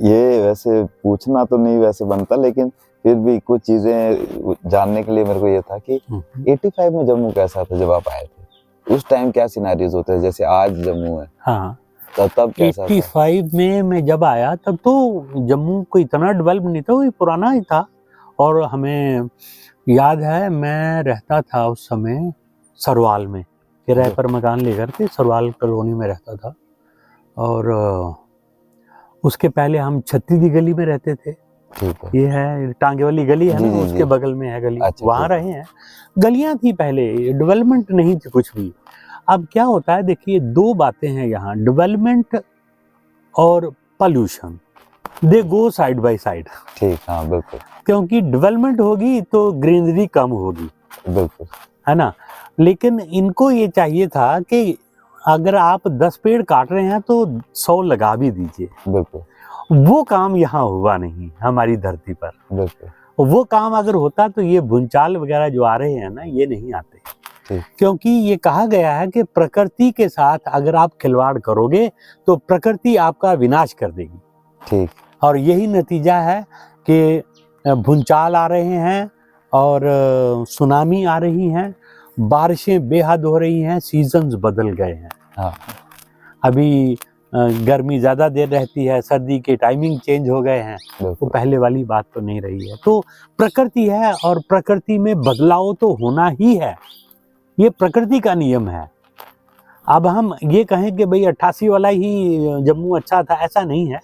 ये वैसे पूछना तो नहीं वैसे बनता, लेकिन फिर भी कुछ चीजें जानने के लिए मेरे को ये था कि 85 में जम्मू कैसा था जब आप आए थे? उस टाइम क्या सिनेरियोज होते हैं, जैसे आज जम्मू है? हाँ, तब कैसा था? 85 में मैं जब आया तब तो जम्मू को इतना डेवलप नहीं था, वही पुराना ही था। और हमें याद है मैं रहता था उस समय सरवाल में, किराए पर मकान लेकर के सरवाल कॉलोनी में रहता था। और उसके पहले हम छत्ती की गली में रहते थे। ठीक है। ये है टांगे वाली गली है जी, ना, जी, उसके जी। बगल में है गली। अच्छा, वहाँ ठीक है। रहे हैं। गलियाँ थी पहले, डेवलपमेंट नहीं थी कुछ भी। अब क्या होता है, देखिए दो बातें हैं यहाँ, डेवलपमेंट और pollution, they go side by side. ठीक, हाँ बिल्कुल क्योंकि डेवलपमेंट होगी तो ग्रीनरी कम होगी, बिल्कुल। है ना। लेकिन इनको ये चाहिए था कि अगर आप 10 पेड़ काट रहे हैं तो 100 लगा भी दीजिए। बिल्कुल वो काम यहाँ हुआ नहीं हमारी धरती पर। बिल्कुल। वो काम अगर होता तो ये भूचाल वगैरह जो आ रहे हैं ना, ये नहीं आते। ठीक। क्योंकि ये कहा गया है कि प्रकृति के साथ अगर आप खिलवाड़ करोगे तो प्रकृति आपका विनाश कर देगी। ठीक। और यही नतीजा है कि भूचाल आ रहे हैं और सुनामी आ रही हैं, बारिशें बेहद हो रही हैं, सीजन्स बदल गए हैं। हाँ। अभी गर्मी ज़्यादा देर रहती है, सर्दी के टाइमिंग चेंज हो गए हैं, तो पहले वाली बात तो नहीं रही है। तो प्रकृति है और प्रकृति में बदलाव तो होना ही है, ये प्रकृति का नियम है। अब हम ये कहें कि भाई 88 वाला ही जम्मू अच्छा था, ऐसा नहीं है।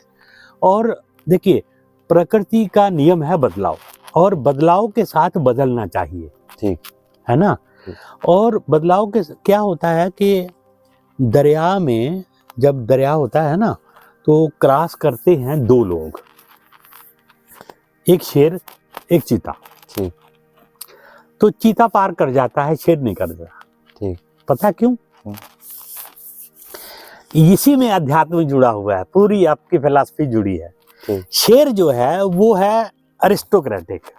और देखिए प्रकृति का नियम है बदलाव, और बदलाव के साथ बदलना चाहिए। ठीक है ना। और बदलाव के क्या होता है कि दरिया में जब दरिया होता है ना, तो क्रॉस करते हैं दो लोग, एक शेर एक चीता। ठीक। तो चीता पार कर जाता है, शेर नहीं करता। ठीक। पता क्यों? इसी में अध्यात्म जुड़ा हुआ है, पूरी आपकी फिलॉसफी जुड़ी है। ठीक। शेर जो है वो है अरिस्टोक्रेटिक,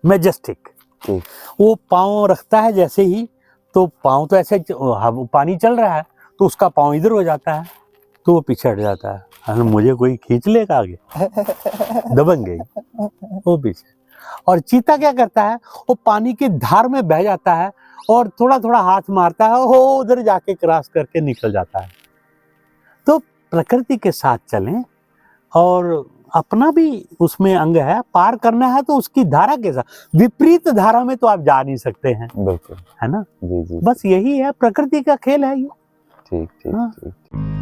मैजेस्टिक। वो पाँव रखता है जैसे ही, तो पाँव तो ऐसे पानी चल रहा है तो उसका पाँव इधर हो जाता है, तो वो पीछे हट जाता है। अगर मुझे कोई खींच लेगा आगे, दबंग गई वो पीछे। और चीता क्या करता है, वो पानी की धार में बह जाता है और थोड़ा थोड़ा हाथ मारता है, वो उधर जाके क्रॉस करके निकल जाता है। तो प्रकृति के साथ चलें, और अपना भी उसमें अंग है, पार करना है तो उसकी धारा के साथ, विपरीत धारा में तो आप जा नहीं सकते हैं। बिल्कुल। है ना। जी जी। बस यही है, प्रकृति का खेल है ये। ठीक ठीक। हाँ। ठीक।